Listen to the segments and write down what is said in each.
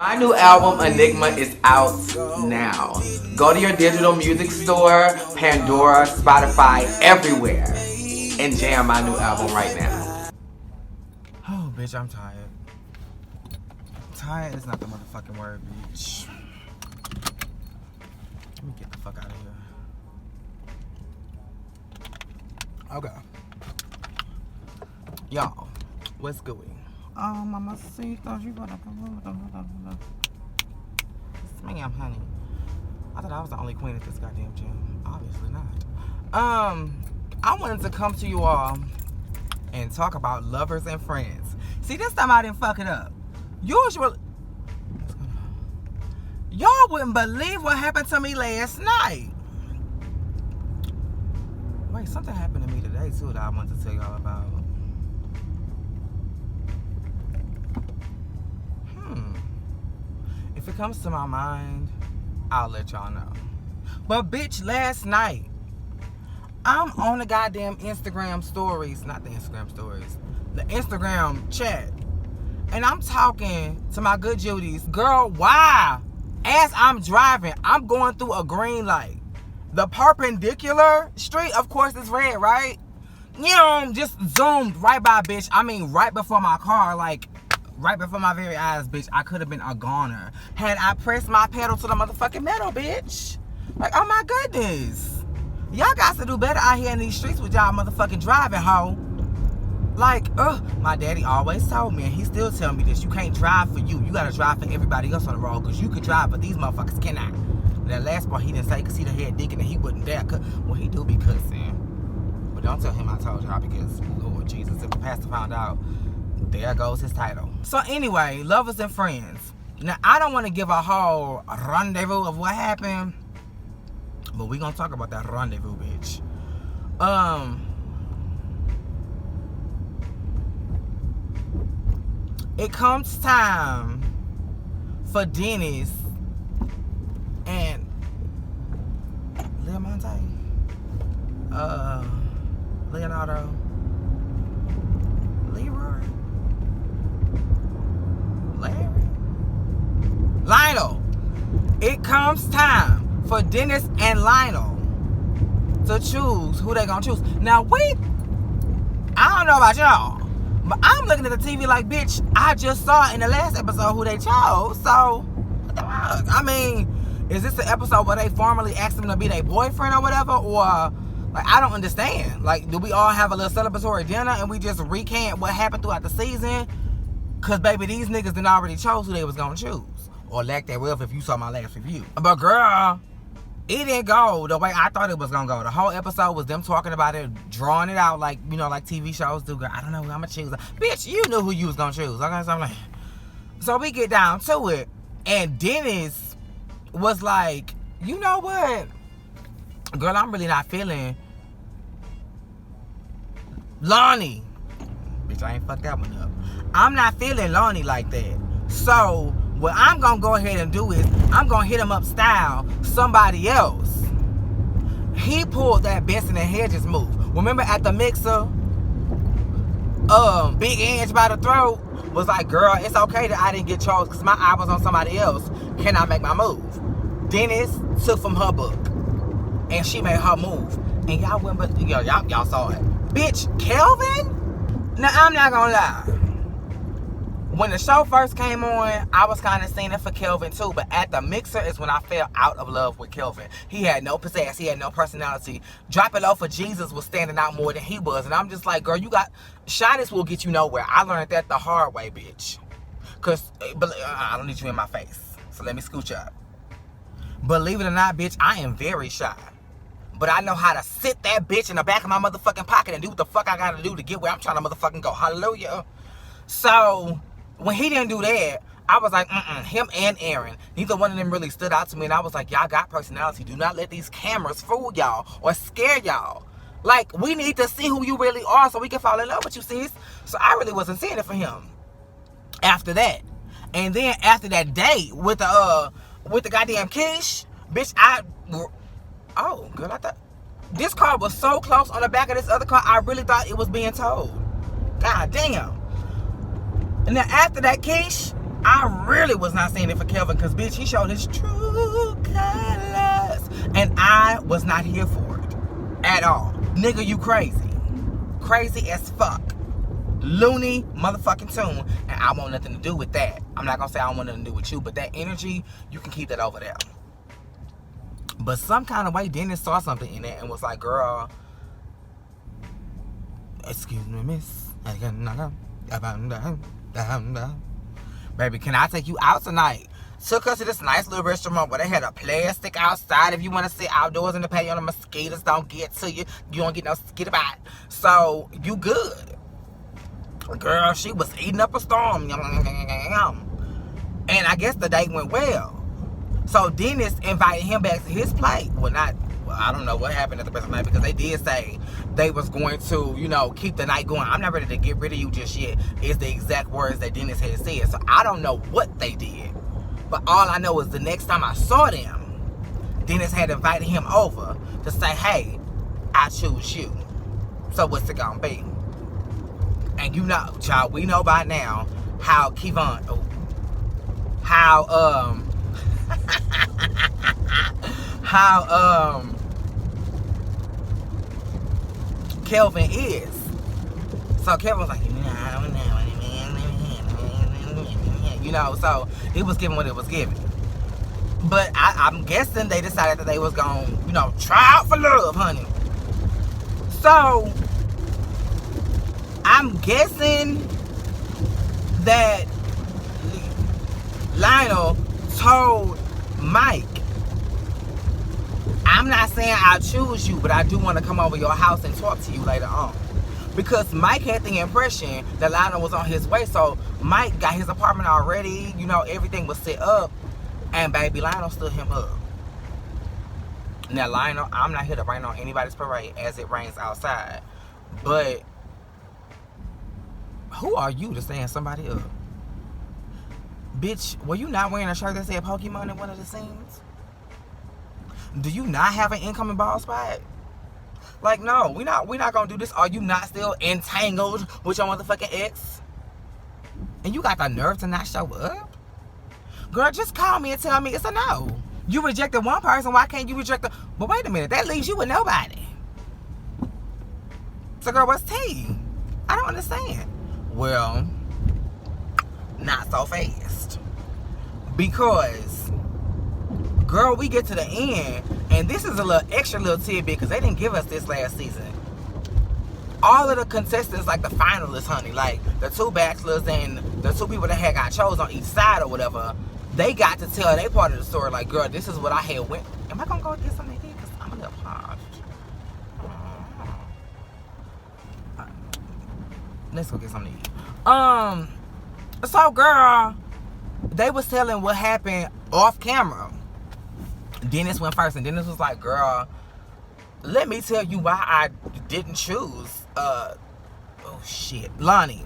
My new album, Enigma, is out now. Go to your digital music store, Pandora, Spotify, everywhere, and jam my new album right now. Oh, bitch, I'm tired. Tired is not the motherfucking word, bitch. Let me get the fuck out of here. Okay. Y'all, what's going? Oh, mama, see, thought you gonna ma'am, honey. I thought I was the only queen at this goddamn gym. Obviously not. I wanted to come to you all and talk about lovers and friends. See, this time I didn't fuck it up. Usually, y'all wouldn't believe what happened to me last night. Wait, something happened to me today too that I wanted to tell y'all about. If it comes to my mind, I'll let y'all know. But bitch, last night, I'm on the goddamn Instagram stories, not the Instagram stories, the Instagram chat. And I'm talking to my good Judy's, girl, why? As I'm driving, I'm going through a green light. The perpendicular street, of course, is red, right? You know, just zoomed right by, bitch. I mean, right before my car, like, right before my very eyes, bitch. I could have been a goner had I pressed my pedal to the motherfucking metal, bitch. Like, oh my goodness. Y'all got to do better out here in these streets with y'all motherfucking driving, ho. Like, my daddy always told me, and he still tell me this, you can't drive for you. You got to drive for everybody else on the road, because you could drive, but these motherfuckers cannot. And that last part he didn't say, because he the head digging and he wasn't there. Well, he do be cussing. But don't tell him I told y'all, because, Lord Jesus, if the pastor found out, there goes his title. So anyway, lovers and friends. Now, I don't want to give a whole rendezvous of what happened, but we're going to talk about that rendezvous, bitch. It comes time for Dennis and Lil Monte, Leonardo, Leroy, Larry, Lionel. It comes time for Dennis and Lionel to choose who they gonna choose. Now I don't know about y'all, but I'm looking at the TV like, bitch, I just saw in the last episode who they chose. So, what the fuck? I mean, is this the episode where they formally asked them to be their boyfriend or whatever? Or, like, I don't understand. Like, do we all have a little celebratory dinner and we just recant what happened throughout the season? Because, baby, these niggas done already chose who they was going to choose. Or lack thereof if you saw my last review. But, girl, it didn't go the way I thought it was going to go. The whole episode was them talking about it, drawing it out like, you know, like TV shows do. Girl, I don't know who I'm going to choose. Bitch, you knew who you was going to choose. Okay, so I'm like... So we get down to it. And Dennis was like, you know what? Girl, I'm really not feeling Lonnie. Bitch, I ain't fucked that one up. I'm not feeling Lonnie like that. So, what I'm gonna go ahead and do is, I'm gonna hit him up style somebody else. He pulled that Benson and Hedges move. Remember at the mixer, Big Ange by the throat was like, girl, it's okay that I didn't get chose because my eye was on somebody else. Can I make my move? Dennis took from her book. And she made her move. And y'all went, but y'all saw it. Bitch, Kelvin? Now, I'm not gonna lie. When the show first came on, I was kind of seeing it for Kelvin too. But at the mixer is when I fell out of love with Kelvin. He had no pizzazz. He had no personality. Drop It Low for Jesus was standing out more than he was. And I'm just like, girl, shyness will get you nowhere. I learned that the hard way, bitch. Because I don't need you in my face. So let me scooch up. Believe it or not, bitch, I am very shy. But I know how to sit that bitch in the back of my motherfucking pocket and do what the fuck I gotta do to get where I'm trying to motherfucking go. Hallelujah. So, when he didn't do that, I was like, him and Aaron. Neither one of them really stood out to me. And I was like, y'all got personality. Do not let these cameras fool y'all or scare y'all. Like, we need to see who you really are so we can fall in love with you, sis. So, I really wasn't seeing it for him. After that. And then, after that date with the goddamn Kish, bitch, oh, girl, I thought this car was so close on the back of this other car, I really thought it was being towed. God damn. And then after that, Kish, I really was not saying it for Kelvin because, bitch, he showed his true colors. And I was not here for it at all. Nigga, you crazy. Crazy as fuck. Looney motherfucking tune. And I want nothing to do with that. I'm not gonna say I don't want nothing to do with you, but that energy, you can keep that over there. But some kind of way, Dennis saw something in it and was like, girl, excuse me, miss. Baby, can I take you out tonight? Took us to this nice little restaurant where they had a plastic outside if you want to sit outdoors in the patio. The mosquitoes don't get to you. You don't get no mosquito bite. So, you good. Girl, she was eating up a storm. And I guess the date went well. So, Dennis invited him back to his place. Well, I don't know what happened at the rest of the night because they did say they was going to, you know, keep the night going. I'm not ready to get rid of you just yet, is the exact words that Dennis had said. So I don't know what they did. But all I know is the next time I saw them, Dennis had invited him over to say, hey, I choose you. So what's it gonna be? And you know, child, we know by now how Kevon, Kelvin is. So Kelvin was like, you know, so it was given what it was given. But I'm guessing they decided that they was gonna, you know, try out for love, honey. So I'm guessing that Lionel told Mike, I'm not saying I'll choose you, but I do want to come over your house and talk to you later on. Because Mike had the impression that Lionel was on his way. So Mike got his apartment already. You know, everything was set up. And baby, Lionel stood him up. Now, Lionel, I'm not here to rain on anybody's parade as it rains outside. But who are you to stand somebody up? Bitch, were you not wearing a shirt that said Pokemon in one of the scenes? Do you not have an incoming ball spot? Like, no, we're not gonna do this. Are you not still entangled with your motherfucking ex? And you got the nerve to not show up? Girl, just call me and tell me it's a no. You rejected one person, why can't you reject the... But wait a minute, that leaves you with nobody. So, girl, what's tea? I don't understand. Well, not so fast. Because, girl, we get to the end, and this is a little extra little tidbit because they didn't give us this last season. All of the contestants, like the finalists, honey, like the two bachelors and the two people that had got chose on each side or whatever, they got to tell their part of the story. Like, girl, this is what I had went. Am I gonna go get something to eat? Because I'm a little parched. Let's go get something to eat. So, girl, they was telling what happened off camera. Dennis went first, and Dennis was like, girl, let me tell you why I didn't choose Lonnie.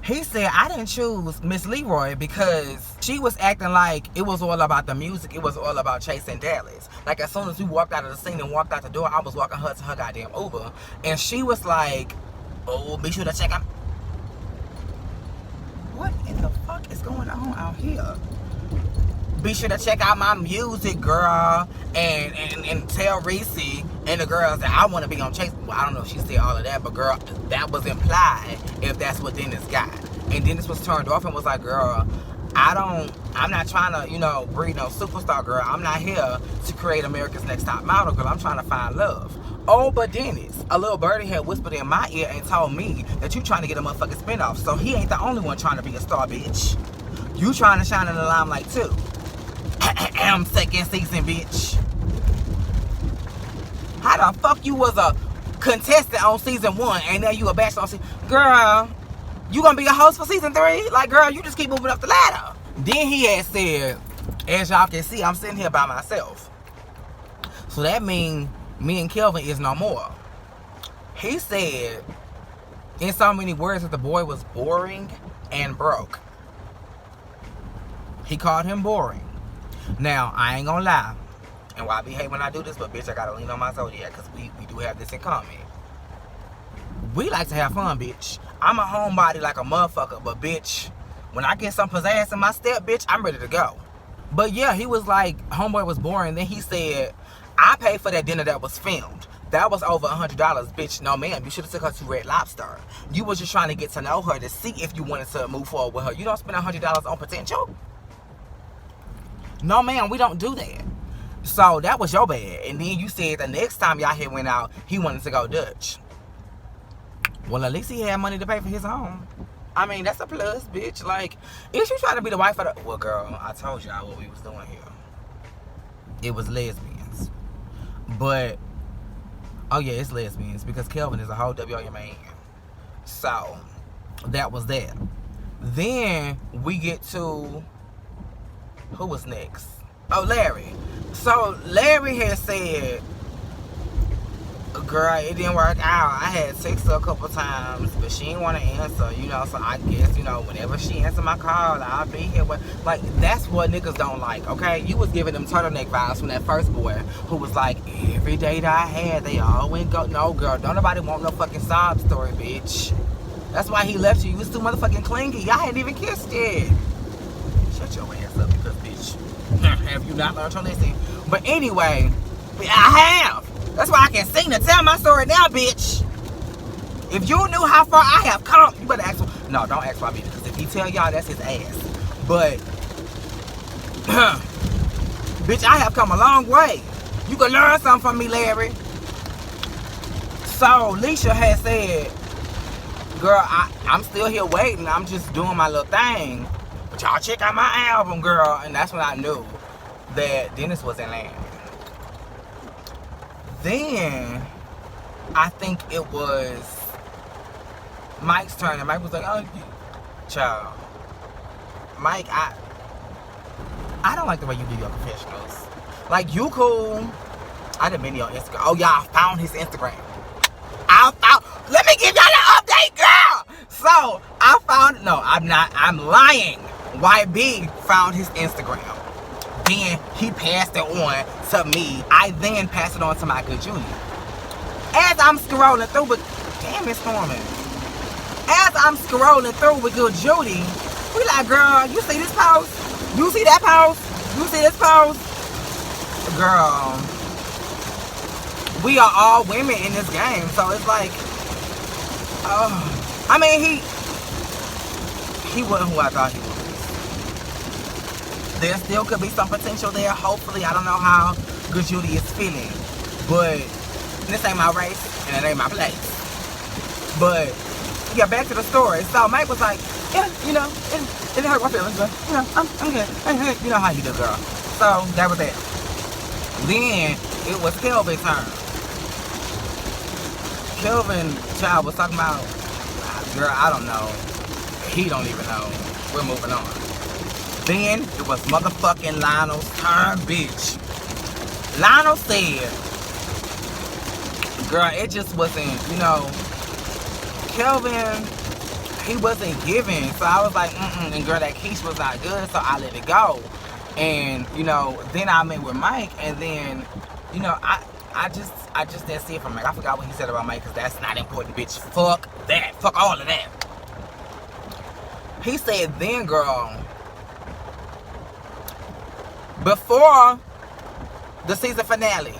He said, I didn't choose Miss Leroy because she was acting like it was all about the music. It was all about chasing Dallas. Like, as soon as we walked out of the scene and walked out the door, I was walking her to her goddamn Uber. And she was like, oh, be sure to check out. What in the fuck is going on out here? Be sure to check out my music, girl, and tell Reese and the girls that I want to be on Chase. Well, I don't know if she said all of that, but girl, that was implied if that's what Dennis got. And Dennis was turned off and was like, girl, I'm not trying to, you know, breed no superstar, girl. I'm not here to create America's Next Top Model, girl. I'm trying to find love. Oh, but Dennis, a little birdie had whispered in my ear and told me that you trying to get a motherfucking spinoff. So he ain't the only one trying to be a star, bitch. You trying to shine in the limelight too. Second season, bitch. How the fuck you was a contestant on season 1 and now you a bachelor on season... Girl, you gonna be a host for season 3? Like, girl, you just keep moving up the ladder. Then he had said, as y'all can see, I'm sitting here by myself. So that means me and Kelvin is no more. He said, in so many words, that the boy was boring and broke. He called him boring. Now, I ain't gonna lie. And why I behave when I do this, but bitch, I gotta lean on my zodiac because we do have this in common. We like to have fun, bitch. I'm a homebody like a motherfucker, but bitch, When I get some pizzazz in my step, bitch, I'm ready to go. But yeah, he was like, homeboy was boring. Then he said, I paid for that dinner that was filmed. That was over $100, bitch. No, ma'am. You should have took her to Red Lobster. You was just trying to get to know her to see if you wanted to move forward with her. You don't spend $100 on potential. No, ma'am. We don't do that. So that was your bad. And then you said the next time y'all here went out, he wanted to go Dutch. Well, at least he had money to pay for his own. I mean, that's a plus, bitch. Like, if you trying to be the wife of the... Well, girl, I told y'all what we was doing here. It was lesbians. But... Oh, yeah, it's lesbians. Because Kelvin is a whole W.O.U. man. So, that was that. Then, we get to... Who was next? Oh, Larry. So, Larry had said... Girl, it didn't work out. I had texted her a couple times, but she didn't want to answer, you know. So I guess, you know, whenever she answered my call, I'll be here. Like, that's what niggas don't like, okay? You was giving them turtleneck vibes from that first boy who was like, every date I had, they all went go. No, girl, don't nobody want no fucking sob story, bitch. That's why he left you. You was too motherfucking clingy. Y'all hadn't even kissed yet. Shut your ass up, because, bitch, have you not learned your lesson? But anyway, I have. That's why I can sing to tell my story now, bitch. If you knew how far I have come, you better ask for... No, don't ask for me, because if he tell y'all, that's his ass. But, bitch, I have come a long way. You can learn something from me, Larry. So, Leisha had said, girl, I'm still here waiting. I'm just doing my little thing. But y'all check out my album, girl. And that's when I knew that Dennis was in land. Then, I think it was Mike's turn. And Mike was like, oh, child. Mike, I don't like the way you do your confessionals. Like, you cool. I done been to your Instagram. Oh, yeah, I found his Instagram. Let me give y'all an update, girl. So, I found, no, I'm lying. YB found his Instagram. Then he passed it on to me. I then passed it on to my good Judy. As I'm scrolling through with, damn, it's storming. As I'm scrolling through with good Judy, we like, girl, you see this post? You see that post? You see this post? Girl, we are all women in this game, so it's like, I mean, he wasn't who I thought he was. There still could be some potential there. Hopefully, I don't know how good Judy is feeling. But this ain't my race and it ain't my place. But yeah, back to the story. So Mike was like, yeah, you know, it didn't hurt my feelings, but you know, I'm good. You know how you do, girl. So that was it. Then it was Kelvin's turn. Kelvin child was talking about, girl, I don't know. He don't even know. We're moving on. Then it was motherfucking Lionel's turn, bitch. Lionel said, girl, it just wasn't, you know, Kelvin, he wasn't giving. So I was like, and girl, that quiche was not good, so I let it go. And, you know, then I met with Mike, and then, you know, I just didn't see it from Mike. I forgot what he said about Mike, because that's not important, bitch. Fuck that. Fuck all of that. He said, then, girl, before the season finale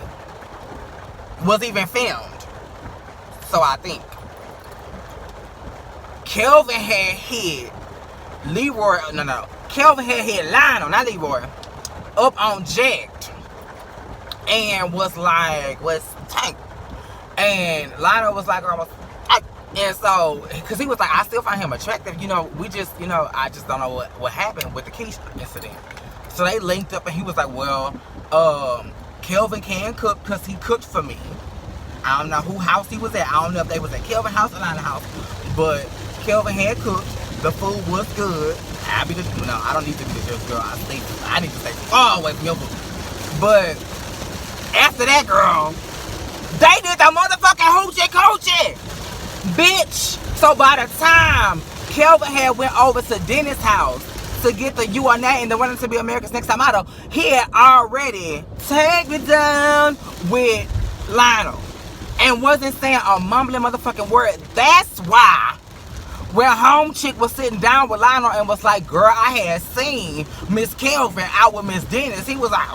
was even filmed, so I think, Kelvin had hit Leroy, Kelvin had hit Lionel, not Leroy, up on Jacked, and was like, Tank, and Lionel was like, almost, and so, because he was like, I still find him attractive, you know, we just, you know, I just don't know what happened with the Keisha incident. So they linked up, and he was like, well, Kelvin can cook because he cooked for me. I don't know who house he was at. I don't know if they was at Kelvin's house or Lionel's house. But Kelvin had cooked. The food was good. I don't need to be the judge, girl. I need to stay far away from your food. But after that, girl, they did the motherfucking hoochie coochie, bitch. So by the time Kelvin had went over to Dennis' house to get the You Are That and the Running to Be America's Next Top Model, he had already tagged me down with Lionel and wasn't saying a mumbling motherfucking word. That's why When home chick was sitting down with Lionel and was like, girl, I had seen Miss Kelvin out with Miss Dennis. He was like,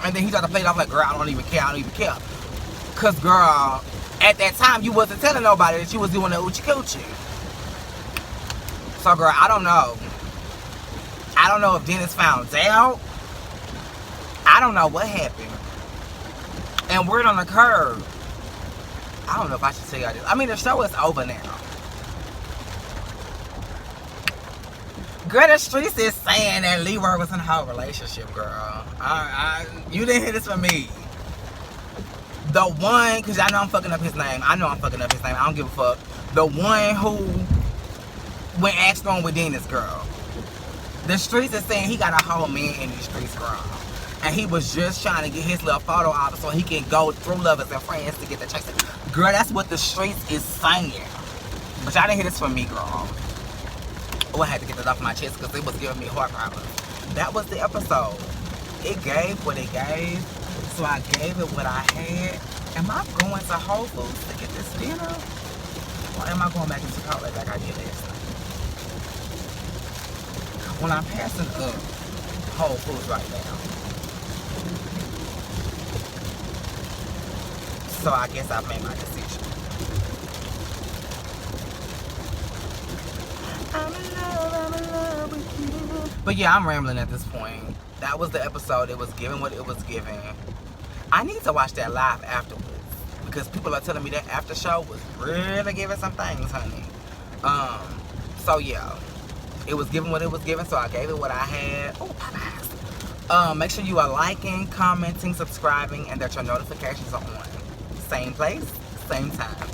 and then he tried to play it off like, girl, I don't even care. Cause girl, at that time you wasn't telling nobody that you was doing the oochie coochie. So girl, I don't know. I don't know if Dennis found out. I don't know what happened. And word on the curve. I don't know if I should tell y'all this. I mean, the show is over now. Girl, the streets is saying that Leroy was in a whole relationship, girl. You didn't hear this from me. The one, because I know I'm fucking up his name. I don't give a fuck. The one who went asked on with Dennis, girl. The streets is saying he got a whole man in these streets, girl. And he was just trying to get his little photo out so he can go through lovers and friends to get the chase. Girl, that's what the streets is saying. But y'all didn't hear this from me, girl. Oh, I had to get that off my chest because it was giving me heart problems. That was the episode. It gave what it gave. So I gave it what I had. Am I going to Whole Foods to get this dinner? Or am I going back to Chipotle like I did last night? Well, I'm passing up Whole Foods right now. So I guess I've made my decision. I'm in love with you. But yeah, I'm rambling at this point. That was the episode. It was giving what it was giving. I need to watch that live afterwards. Because people are telling me that after show was really giving some things, honey. So yeah. It was giving what it was giving, so I gave it what I had. Oh, Popeyes. Make sure you are liking, commenting, subscribing, and that your notifications are on. Same place, same time.